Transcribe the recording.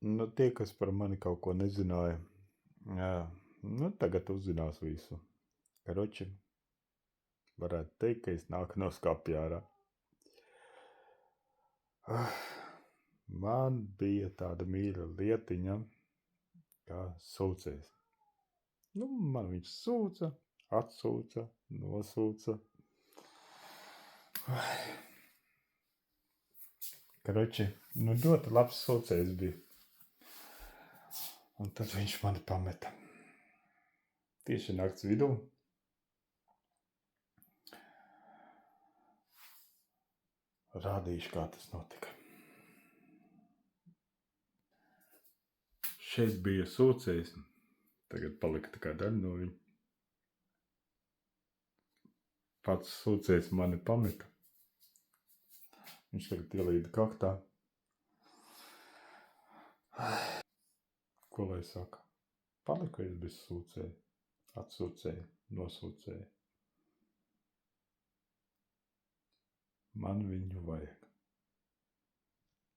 Nu, tie, kas par mani kaut ko nezināja, tagad uzzinās visu. Karoči, varētu teikt, ka es nāku no skapja ārā. Man bija tāda mīļa lietiņa, kā sūcējs. Nu, man viņš sūca, atsūca, nosūca. Karoči, nu ļoti labs sūcējs bija. Un tad viņš mani pameta. Tieši nakts vidū. Rādīšu, kā tas notika. Šeit bija sūcējs. Tagad palika tikai daļa no viņa. Pats sūcējs mani pameta. Viņš tagad ielīda kaktā. Ko lai saka? Paliku es bez sūcēja. Atsūcēja, nosūcēja. Man viņu vajag.